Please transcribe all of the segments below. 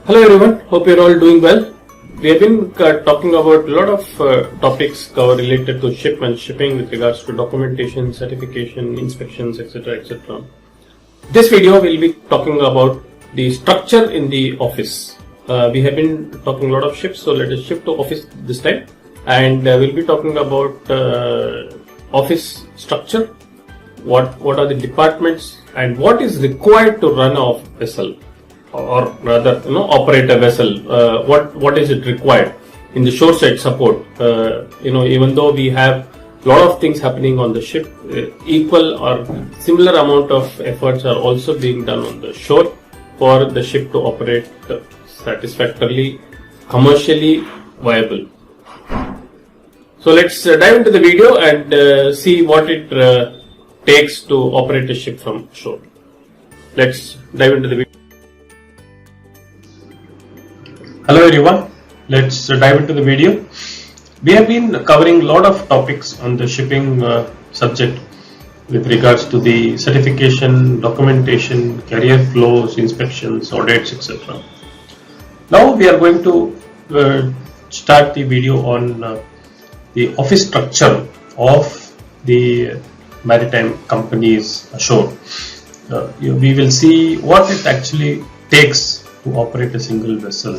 Hello everyone, hope you're all doing well. We have been talking about a lot of topics related to ship and shipping with regards to documentation, certification, inspections, etc. etc. This video will be talking about the structure in the office. We have been talking a lot of ships, so let us shift to office this time, and we'll be talking about office structure, what are the departments and what is required to run a vessel, or rather operate a vessel. What is it required in the shore side support? Even though we have a lot of things happening on the ship, equal or similar amount of efforts are also being done on the shore for the ship to operate satisfactorily, commercially viable. So let's dive into the video and see what it takes to operate a ship from shore. Let's dive into the video. Hello everyone, let's dive into the video. We have been covering a lot of topics on the shipping subject with regards to the certification, documentation, carrier flows, inspections, audits, etc. Now we are going to start the video on the office structure of the maritime companies ashore. We will see what it actually takes to operate a single vessel.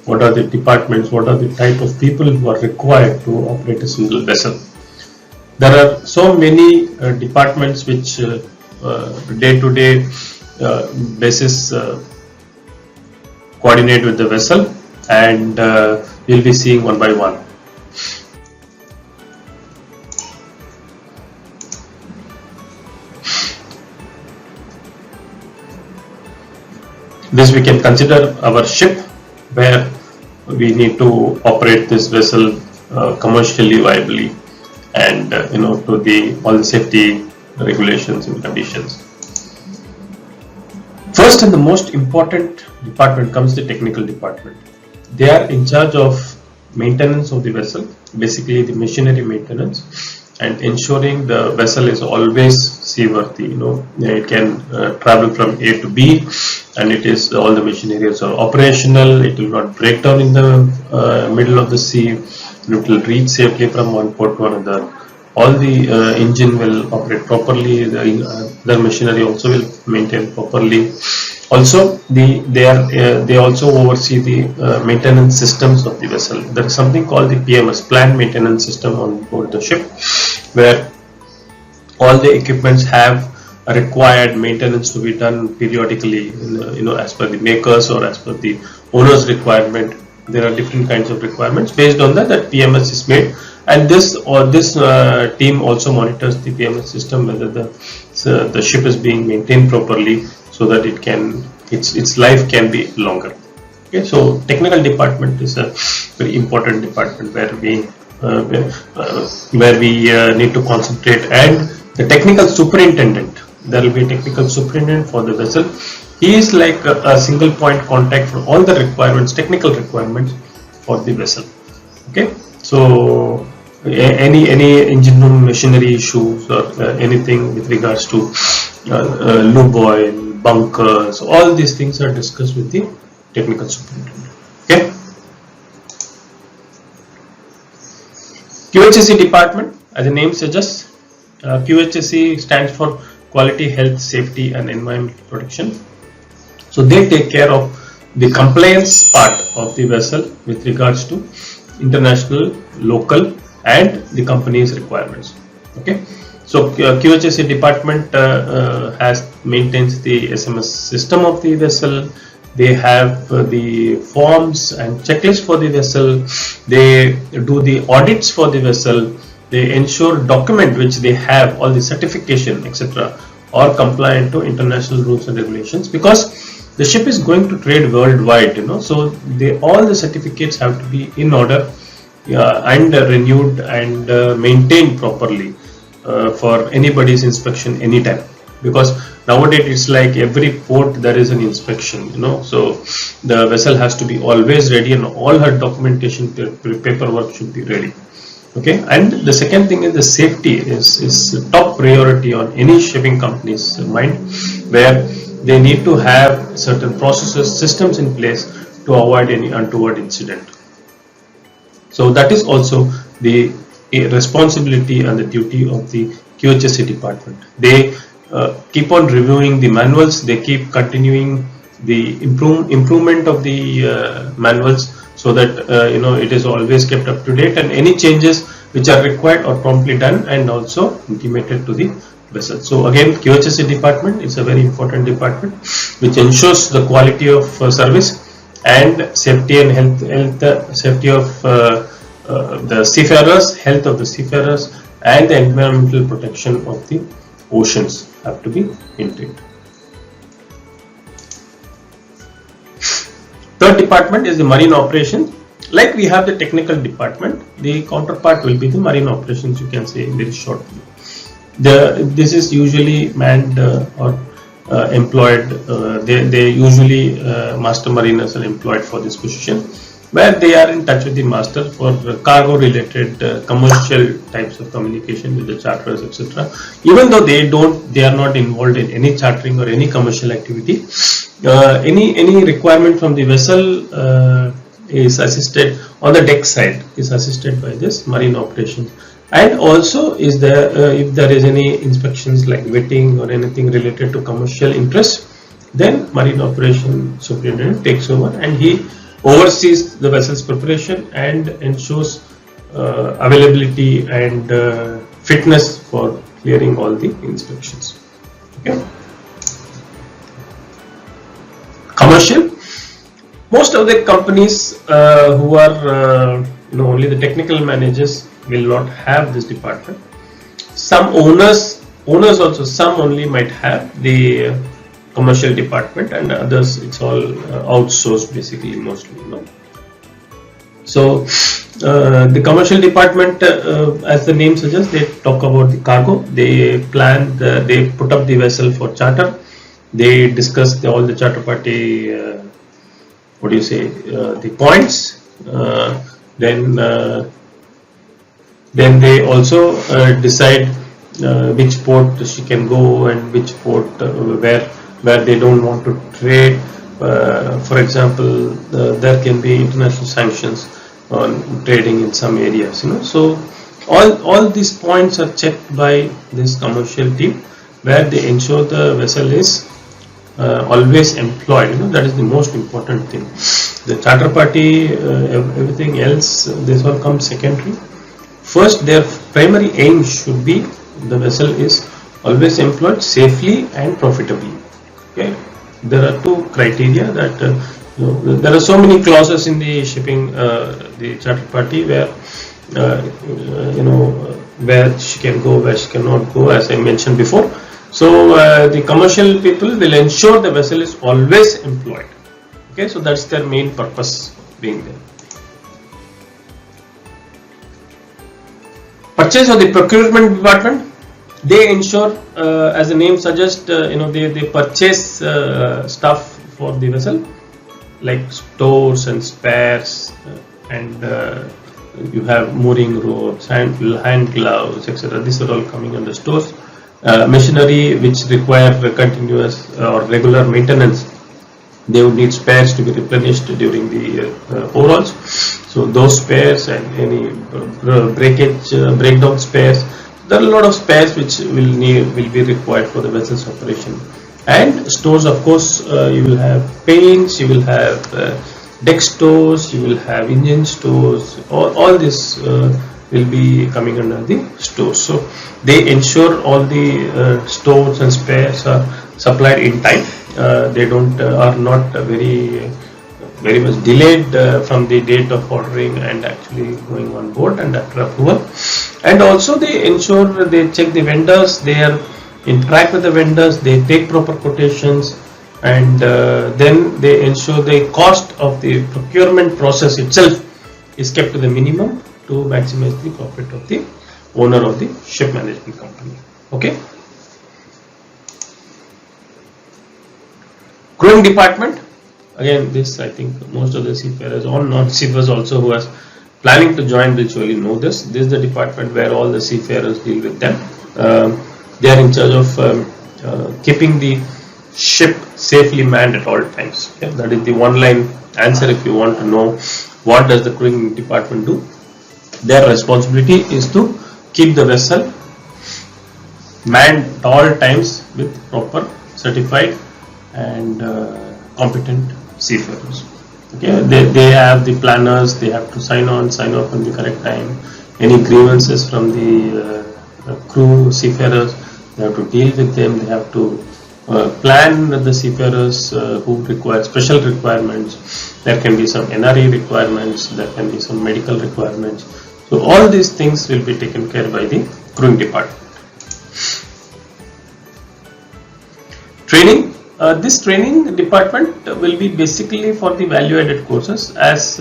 What are the departments, what are the type of people who are required to operate a single vessel. There are so many departments which day-to-day basis coordinate with the vessel, and we'll be seeing one by one. This we can consider our ship, where we need to operate this vessel commercially viably, and to all the safety regulations and conditions. First and the most important department comes the technical department. They are in charge of maintenance of the vessel, basically the machinery maintenance, and ensuring the vessel is always seaworthy. It can travel from A to B, and all the machinery is operational. It will not break down in the middle of the sea. It will reach safely from one port to another. All the engine will operate properly. The machinery also will maintain properly. Also, they also oversee the maintenance systems of the vessel. There is something called the PMS, Planned Maintenance System, on board the ship, where all the equipments have a required maintenance to be done periodically, as per the makers or as per the owner's requirement. There are different kinds of requirements. Based on that PMS is made, and this team also monitors the PMS system, whether the ship is being maintained properly, so that its life can be longer. Okay, so technical department is a very important department where we need to concentrate, and the technical superintendent. There will be a technical superintendent for the vessel. He is like a single point contact for all the requirements, technical requirements for the vessel. Okay, so any engine room machinery issues or anything with regards to lube oil, bunkers, all these things are discussed with the technical superintendent. Okay. QCC department, as the name suggests, QCC stands for Quality, Health, Safety and Environmental Protection. So they take care of the compliance part of the vessel with regards to international, local and the company's requirements. Okay, so QCC department maintains the SMS system of the vessel. They have the forms and checklists for the vessel. They do the audits for the vessel. They ensure document which they have, all the certification, etc., are compliant to international rules and regulations, because the ship is going to trade worldwide, so all the certificates have to be in order and renewed and maintained properly for anybody's inspection anytime, because nowadays it's like every port there is an inspection, so the vessel has to be always ready, and all her documentation paperwork should be ready. Okay, and the second thing is the safety is top priority on any shipping company's mind, where they need to have certain processes, systems in place to avoid any untoward incident. So that is also the responsibility and the duty of the QCC department. They keep on reviewing the manuals, they keep continuing the improvement of the manuals, so that it is always kept up to date, and any changes which are required are promptly done and also intimated to the vessel. So again, QCC department is a very important department which ensures the quality of service and safety and health safety of the seafarers, health of the seafarers, and the environmental protection of the oceans have to be maintained. Third department is the marine operations. Like we have the technical department, the counterpart will be the marine operations, you can say very shortly. This is usually manned or employed, they usually master mariners are employed for this position, where they are in touch with the master for cargo related commercial types of communication with the charterers, etc. Even though they are not involved in any chartering or any commercial activity, any requirement from the vessel is assisted on the deck side, is assisted by this marine operations. And also is there if there is any inspections like vetting or anything related to commercial interest, then marine operation superintendent takes over and he oversees the vessel's preparation and ensures availability and fitness for clearing all the inspections. Okay. Commercial. Most of the companies who are only the technical managers will not have this department. Some owners also, some only might have the commercial department, and others it's all outsourced basically, mostly. So the commercial department, as the name suggests, they talk about the cargo, they plan, they put up the vessel for charter, they discuss all the charter party the points, then they also decide which port she can go and which port where they don't want to trade. For example, there can be international sanctions on trading in some areas, so all these points are checked by this commercial team, where they ensure the vessel is always employed. That is the most important thing. The charter party, everything else, this all comes secondary. First, their primary aim should be the vessel is always employed safely and profitably. Okay, there are two criteria that there are so many clauses in the shipping, the charter party, where where she can go, where she cannot go, as I mentioned before. So the commercial people will ensure the vessel is always employed. Okay, so that's their main purpose being there. Purchase of the procurement department, they ensure, as the name suggests, they purchase stuff for the vessel, like stores and spares, and you have mooring ropes, hand gloves, etc. These are all coming under stores. Machinery which require continuous or regular maintenance, they would need spares to be replenished during the overhauls. So those spares and any breakdown spares, there are a lot of spares which will be required for the vessel's operation. And stores, of course, you will have paints, you will have deck stores, you will have engine stores. All this will be coming under the stores. So they ensure all the stores and spares are supplied in time. They are not very much delayed from the date of ordering and actually going on board and after approval. And also they ensure, they check the vendors, they are interact with the vendors, they take proper quotations, and then they ensure the cost of the procurement process itself is kept to the minimum to maximize the profit of the owner of the ship management company. Okay. Crewing department, again, this I think most of the seafarers or non-seafarers also who are planning to join will surely know this. This is the department where all the seafarers deal with them. They are in charge of keeping the ship safely manned at all times. Okay? That is the one-line answer if you want to know what does the crewing department do. Their responsibility is to keep the vessel manned at all times with proper certified and competent seafarers. Okay, they have the planners, they have to sign off on the correct time. Any grievances from the crew, seafarers, they have to deal with them, they have to plan the seafarers who require special requirements. There can be some NRE requirements, there can be some medical requirements. So all these things will be taken care by the crewing department. Training. This training department will be basically for the value-added courses. As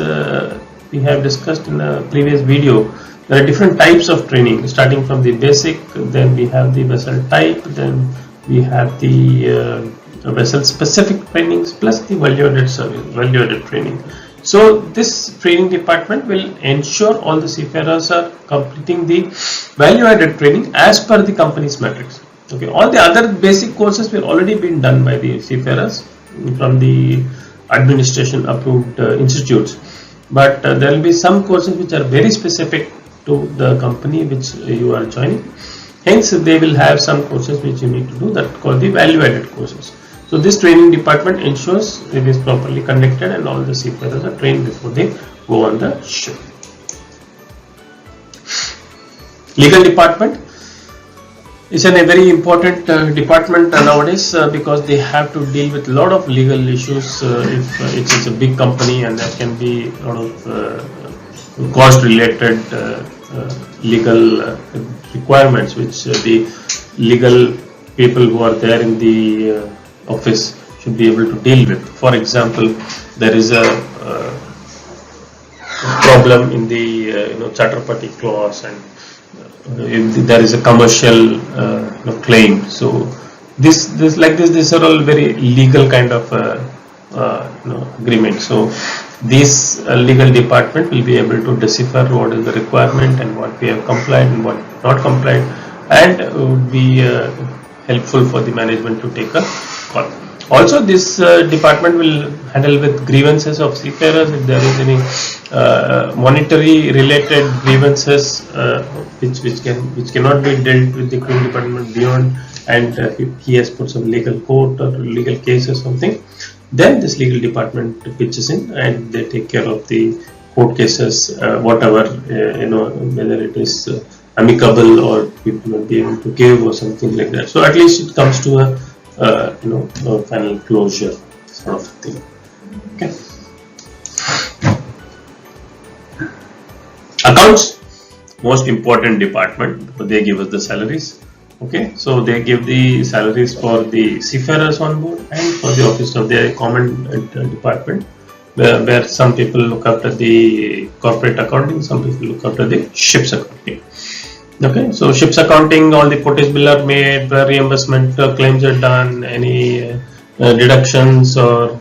we have discussed in a previous video, there are different types of training, starting from the basic, then we have the vessel type, then we have the vessel specific trainings, plus the value-added service, value-added training. So this training department will ensure all the seafarers are completing the value-added training as per the company's metrics. Okay, all the other basic courses will already been done by the seafarers from the administration approved institutes, but there will be some courses which are very specific to the company which you are joining. Hence, they will have some courses which you need to do, that called the value-added courses. So this training department ensures it is properly conducted and all the seafarers are trained before they go on the ship. Legal department is a very important department nowadays because they have to deal with a lot of legal issues if it's a big company, and there can be a lot of cost related legal requirements which the legal people who are there in the office should be able to deal with. For example, there is a problem in the charter party clause, and if there is a commercial claim. So these are all very legal kind of agreement. So this legal department will be able to decipher what is the requirement and what we have complied and what not complied, and would be helpful for the management to take a call. Also, this department will handle with grievances of seafarers. If there is any monetary related grievances which cannot be dealt with the crewing department beyond, and if he has put some legal court or legal case or something, then this legal department pitches in and they take care of the court cases, whatever whether it is amicable or people will be able to give or something like that. So at least it comes to a final closure sort of thing. Okay. Accounts, most important department. They give us the salaries. Okay, so they give the salaries for the seafarers on board and for the office of their common department, where some people look after the corporate accounting, some people look after the ship's accounting. Okay, so ship's accounting, all the portage bill are made, where reimbursement claims are done, any deductions or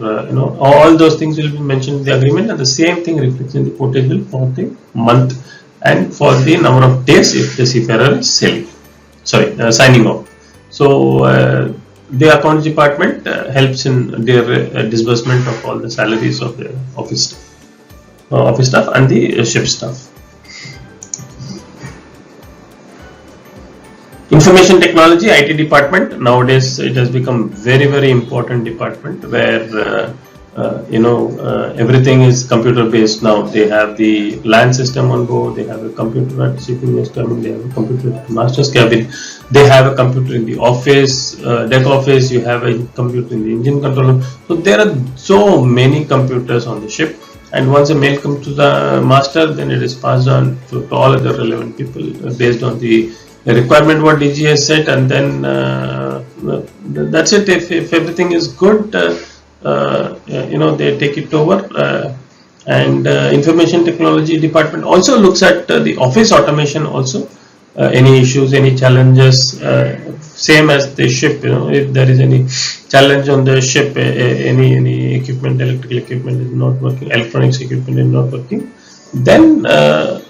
all those things will be mentioned in the agreement, and the same thing reflects in the portage bill for the month and for the number of days if the seafarer is signing off. So the accounts department helps in their disbursement of all the salaries of the office staff and the ship staff. Information technology, IT department, nowadays it has become very, very important department where everything is computer based now. They have the LAN system on board, they have a computer at shipping cabin, they have a computer at master's cabin, they have a computer in the office, deck office, you have a computer in the engine control. So there are so many computers on the ship, and once a mail comes to the master, then it is passed on to all other relevant people based on the requirement what DG has set, and then that's it. If everything is good, they take it over. And information technology department also looks at the office automation also. Any issues, any challenges, same as the ship. If there is any challenge on the ship, any equipment, electrical equipment is not working, electronics equipment is not working, then the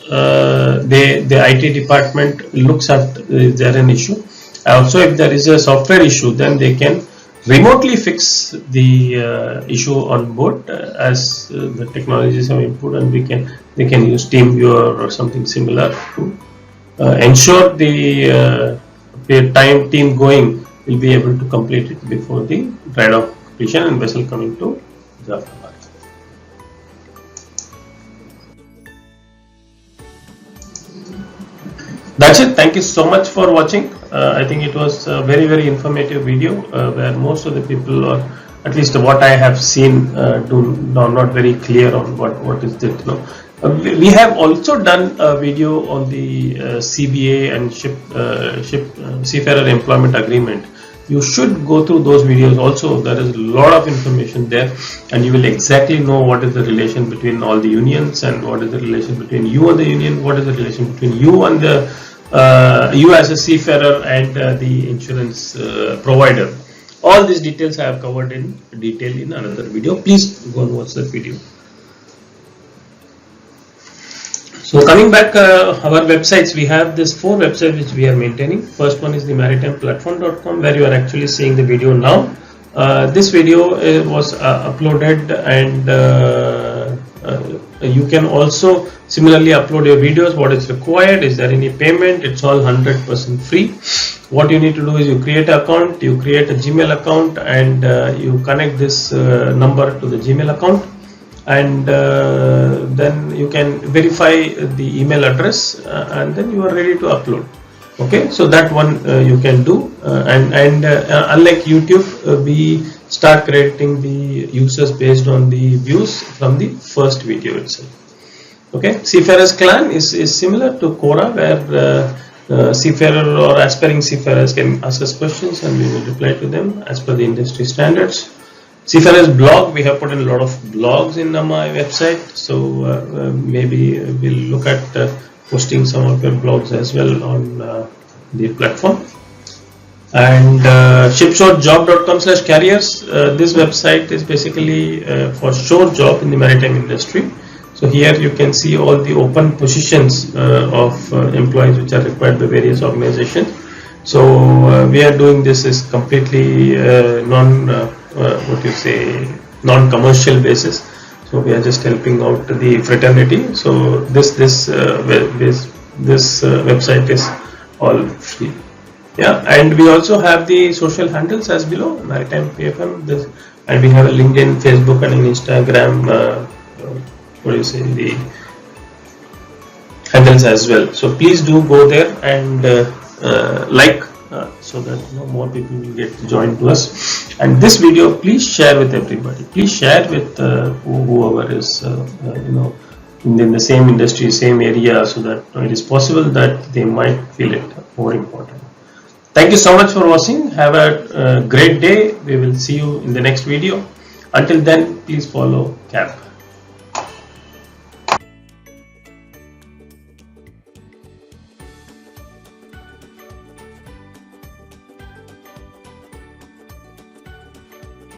IT department looks at is there an issue. Also, if there is a software issue, then they can remotely fix the issue on board as the technologies have improved, and they can use TeamViewer or something similar to ensure the team going will be able to complete it before the dry dock completion and vessel coming to Vijayaraghavan. That's it. Thank you so much for watching. I think it was a very informative video where most of the people, or at least what I have seen, are not very clear on what is it. We have also done a video on the CBA and seafarer employment agreement. You should go through those videos also. There is a lot of information there, and you will exactly know what is the relation between all the unions, and what is the relation between you and the union, what is the relation between you and the you as a seafarer and the insurance provider. All these details I have covered in detail in another video. Please go and watch that video. So coming back, our websites, we have this 4 websites which we are maintaining. First one is the maritimeplatform.com, where you are actually seeing the video now. This video was uploaded, and you can also similarly upload your videos. What is required? Is there any payment? It's all 100% free. What you need to do is you create an account, you create a Gmail account, and you connect this number to the Gmail account, and then you can verify the email address, and then you are ready to upload. Okay, so that one you can do, and unlike YouTube, we start crediting the users based on the views from the first video itself. Okay, Seafarers Clan is similar to Quora, where seafarer or aspiring seafarers can ask us questions and we will reply to them as per the industry standards. Seafarers blog, we have put in a lot of blogs in my website, so maybe we'll look at posting some of your blogs as well on the platform. And shipshorejob.com/careers, this website is basically for shore job in the maritime industry. So here you can see all the open positions of employees which are required by various organizations. So we are doing this is completely non-commercial basis. So we are just helping out the fraternity. So this website is all free. Yeah, and we also have the social handles as below, Maritime PFM, and we have a LinkedIn, Facebook, and an Instagram. The handles as well. So please do go there and like, so that more people will get joined to us. And this video, please share with everybody. Please share with whoever is in the same industry, same area, so that it is possible that they might feel it more important. Thank you so much for watching. Have a great day. We will see you in the next video. Until then, please follow CAP.